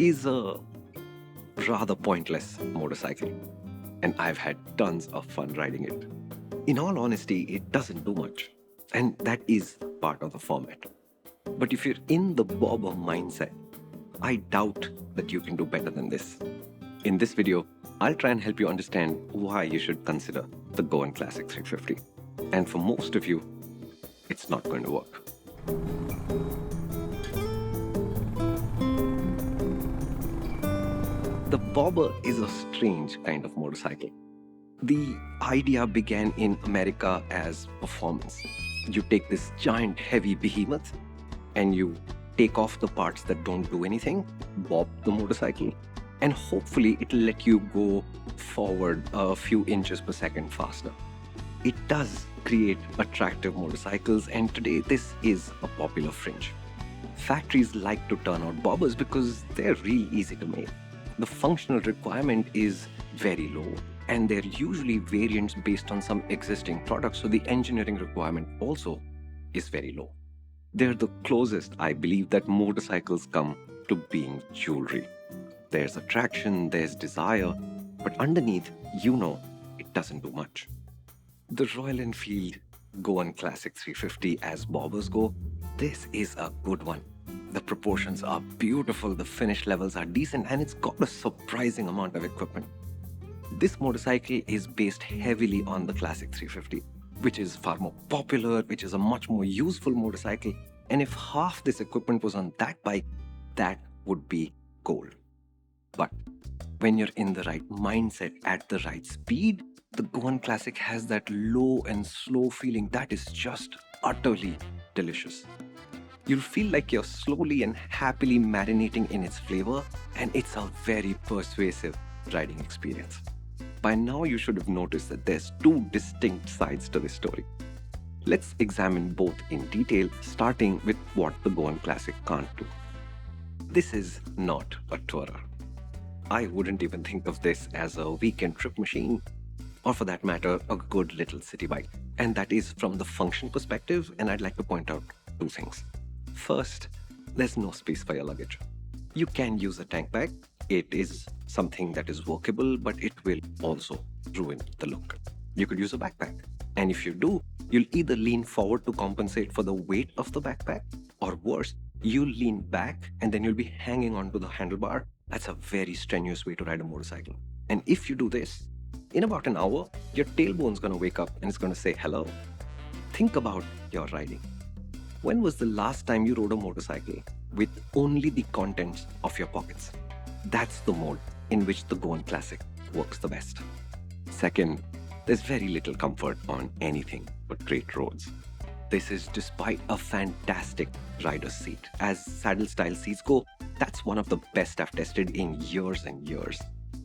is a rather pointless motorcycle, and I've had tons of fun riding it. In all honesty, it doesn't do much, and that is part of the format. But if you're in the bobber mindset, I doubt that you can do better than this. In this video, I'll try and help you understand why you should consider the Goan Classic 350. And for most of you, it's not going to work. The bobber is a strange kind of motorcycle. The idea began in America as performance. You take this giant heavy behemoth and you take off the parts that don't do anything, bob the motorcycle, and hopefully it'll let you go forward a few inches per second faster. It does create attractive motorcycles, and today this is a popular fringe. Factories like to turn out bobbers because they're really easy to make. The functional requirement is very low, and they're usually variants based on some existing products, so the engineering requirement also is very low. They're the closest, I believe, that motorcycles come to being jewelry. There's attraction, there's desire, but underneath, it doesn't do much. The Royal Enfield Goan Classic 350, as bobbers go, this is a good one. The proportions are beautiful, the finish levels are decent, and it's got a surprising amount of equipment. This motorcycle is based heavily on the Classic 350, which is far more popular, which is a much more useful motorcycle. And if half this equipment was on that bike, that would be gold. But when you're in the right mindset at the right speed, the Goan Classic has that low and slow feeling that is just utterly delicious. You'll feel like you're slowly and happily marinating in its flavor, and it's a very persuasive riding experience. By now, you should have noticed that there's two distinct sides to this story. Let's examine both in detail, starting with what the Goan Classic can't do. This is not a tourer. I wouldn't even think of this as a weekend trip machine, or for that matter, a good little city bike. And that is from the function perspective, and I'd like to point out two things. First, there's no space for your luggage. You can use a tank bag. It is something that is workable, but it will also ruin the look. You could use a backpack. And if you do, you'll either lean forward to compensate for the weight of the backpack, or worse, you'll lean back and then you'll be hanging onto the handlebar. That's a very strenuous way to ride a motorcycle. And if you do this, in about an hour, your tailbone's gonna wake up and it's gonna say hello. Think about your riding. When was the last time you rode a motorcycle with only the contents of your pockets? That's the mode in which the Goan Classic works the best. Second, there's very little comfort on anything but great roads. This is despite a fantastic rider's seat. As saddle style seats go, that's one of the best I've tested in years and years.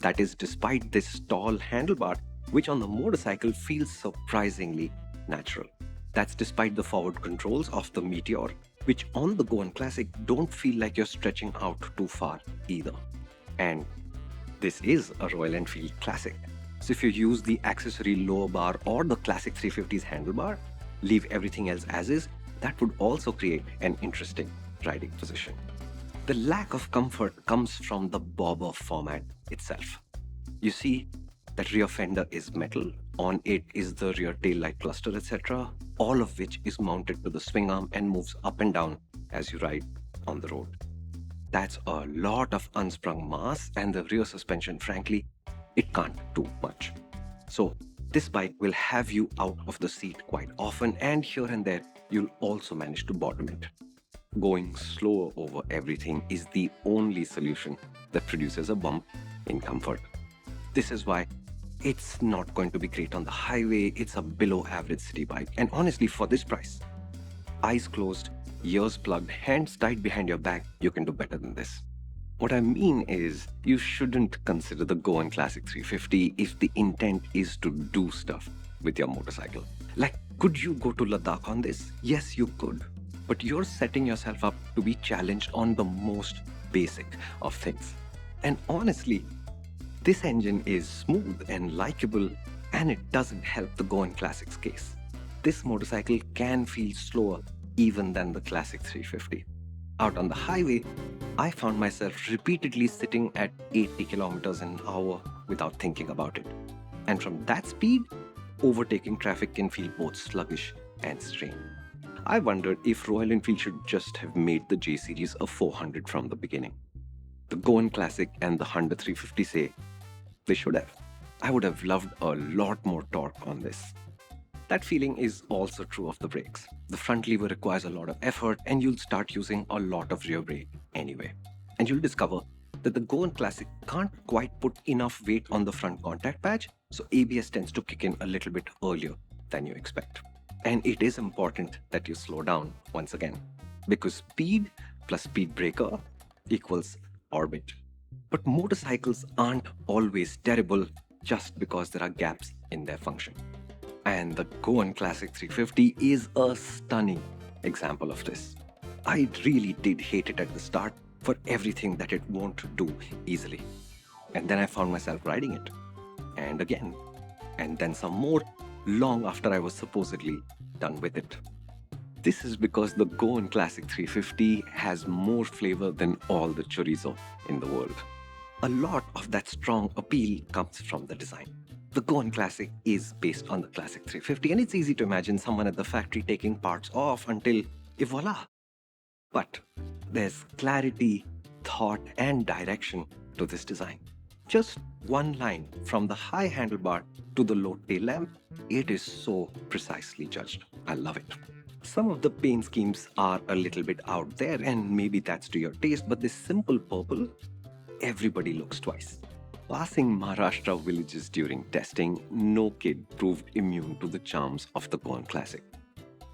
That is despite this tall handlebar, which on the motorcycle feels surprisingly natural. That's despite the forward controls of the Meteor, which on the Goan Classic don't feel like you're stretching out too far either. And this is a Royal Enfield Classic. So if you use the accessory lower bar or the Classic 350's handlebar, leave everything else as is, that would also create an interesting riding position. The lack of comfort comes from the bobber format itself. You see, that rear fender is metal, on it is the rear tail light cluster, etc., all of which is mounted to the swing arm and moves up and down as you ride on the road. That's a lot of unsprung mass, and the rear suspension, frankly, it can't do much. So this bike will have you out of the seat quite often, and here and there, you'll also manage to bottom it. Going slower over everything is the only solution that produces a bump in comfort. This is why it's not going to be great on the highway. It's a below average city bike. And honestly, for this price, eyes closed, ears plugged, hands tied behind your back, you can do better than this. What I mean is, you shouldn't consider the Goan Classic 350 if the intent is to do stuff with your motorcycle. Like, could you go to Ladakh on this? Yes, you could. But you're setting yourself up to be challenged on the most basic of things. And honestly, this engine is smooth and likable, and it doesn't help the Goan Classic's case. This motorcycle can feel slower even than the Classic 350. Out on the highway, I found myself repeatedly sitting at 80 kilometers an hour without thinking about it. And from that speed, overtaking traffic can feel both sluggish and strange. I wondered if Royal Enfield should just have made the J series a 400 from the beginning. The Goan Classic and the Honda 350 say they should have. I would have loved a lot more torque on this. That feeling is also true of the brakes. The front lever requires a lot of effort, and you'll start using a lot of rear brake anyway. And you'll discover that the Goan Classic can't quite put enough weight on the front contact patch, so ABS tends to kick in a little bit earlier than you expect. And it is important that you slow down once again, because speed plus speed breaker equals orbit. But motorcycles aren't always terrible just because there are gaps in their function. And the Goan Classic 350 is a stunning example of this. I really did hate it at the start for everything that it won't do easily. And then I found myself riding it. And again. And then some more, long after I was supposedly done with it. This is because the Goan Classic 350 has more flavor than all the chorizo in the world. A lot of that strong appeal comes from the design. The Goan Classic is based on the Classic 350, and it's easy to imagine someone at the factory taking parts off until, voila. But there's clarity, thought, and direction to this design. Just one line from the high handlebar to the low tail lamp, it is so precisely judged. I love it. Some of the paint schemes are a little bit out there, and maybe that's to your taste, but this simple purple, everybody looks twice. Passing Maharashtra villages during testing, no kid proved immune to the charms of the Goan Classic.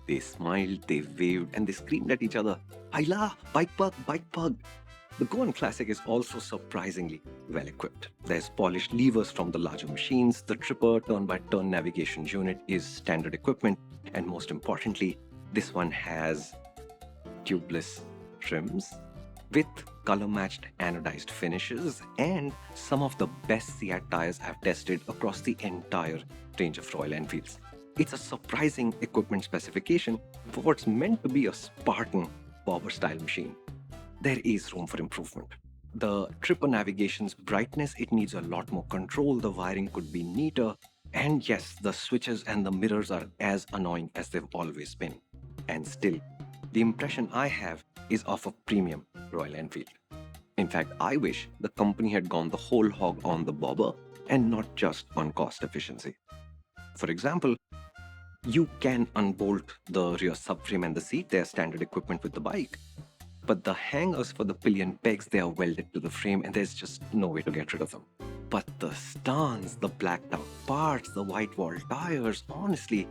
They smiled, they waved, and they screamed at each other, "Haila, bike pug, bike pug." The Goan Classic is also surprisingly well equipped. There's polished levers from the larger machines, the tripper turn-by-turn navigation unit is standard equipment, and most importantly, this one has tubeless trims with color-matched anodized finishes and some of the best Seat tires I've tested across the entire range of Royal Enfields. It's a surprising equipment specification for what's meant to be a Spartan power-style machine. There is room for improvement. The tripper navigation's brightness, it needs a lot more control, the wiring could be neater, and yes, the switches and the mirrors are as annoying as they've always been. And still, the impression I have is of a premium Royal Enfield. In fact, I wish the company had gone the whole hog on the bobber and not just on cost efficiency. For example, you can unbolt the rear subframe and the seat, they're standard equipment with the bike. But the hangers for the pillion pegs, they are welded to the frame and there's just no way to get rid of them. But the stance, the blacked out parts, the white wall tires, honestly,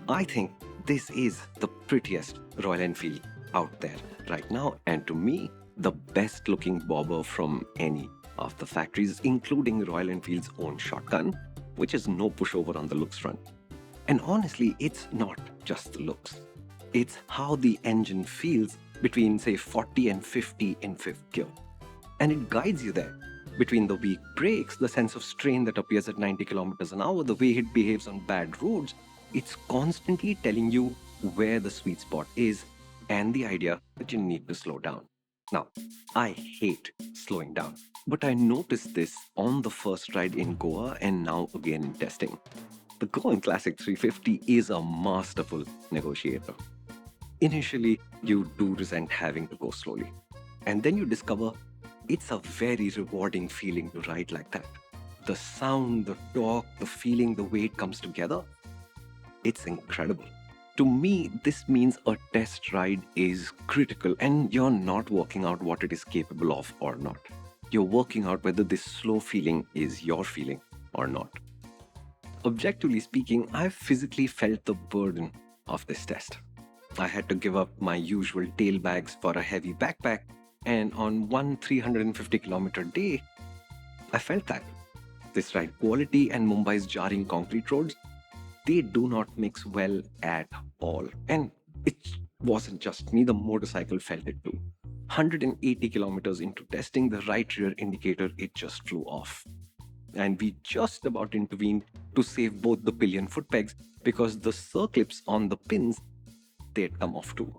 I think this is the prettiest Royal Enfield out there right now, and to me, the best looking bobber from any of the factories, including Royal Enfield's own shotgun, which is no pushover on the looks front. And honestly, it's not just the looks. It's how the engine feels between, say, 40 and 50 in fifth gear. And it guides you there. Between the weak brakes, the sense of strain that appears at 90 kilometers an hour, the way it behaves on bad roads, it's constantly telling you where the sweet spot is and the idea that you need to slow down. Now, I hate slowing down, but I noticed this on the first ride in Goa and now again in testing. The Goan Classic 350 is a masterful negotiator. Initially, you do resent having to go slowly. And then you discover it's a very rewarding feeling to ride like that. The sound, the torque, the feeling, the way it comes together, it's incredible. To me, this means a test ride is critical and you're not working out what it is capable of or not. You're working out whether this slow feeling is your feeling or not. Objectively speaking, I've physically felt the burden of this test. I had to give up my usual tail bags for a heavy backpack, and on one 350-kilometer day, I felt that. This ride quality and Mumbai's jarring concrete roads, they do not mix well at all. And it wasn't just me, the motorcycle felt it too. 180 kilometers into testing, the right rear indicator, it just flew off. And we just about intervened to save both the pillion foot pegs because the circlips on the pins, they had come off too.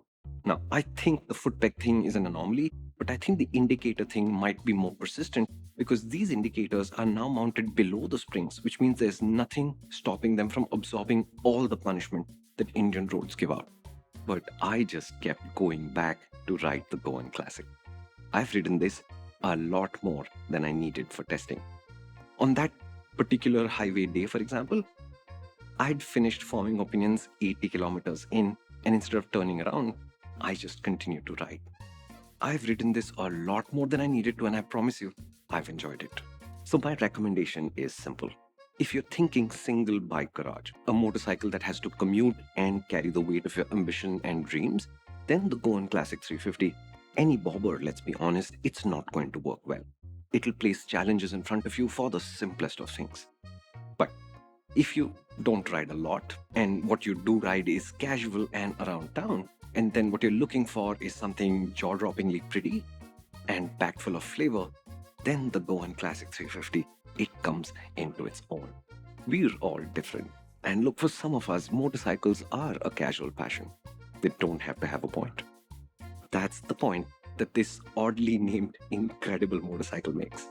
Now, I think the foot peg thing is an anomaly, but I think the indicator thing might be more persistent because these indicators are now mounted below the springs, which means there's nothing stopping them from absorbing all the punishment that Indian roads give out. But I just kept going back to ride the Goan Classic. I've ridden this a lot more than I needed for testing. On that particular highway day, for example, I'd finished forming opinions 80 kilometers in, and instead of turning around, I just continued to ride. I've ridden this a lot more than I needed to, and I promise you, I've enjoyed it. So my recommendation is simple. If you're thinking single bike garage, a motorcycle that has to commute and carry the weight of your ambition and dreams, then the Goan Classic 350, any bobber, let's be honest, it's not going to work well. It'll place challenges in front of you for the simplest of things. But if you don't ride a lot, and what you do ride is casual and around town, and then what you're looking for is something jaw-droppingly pretty and packed full of flavor, then the Goan Classic 350, it comes into its own. We're all different. And look, for some of us, motorcycles are a casual passion. They don't have to have a point. That's the point that this oddly named incredible motorcycle makes.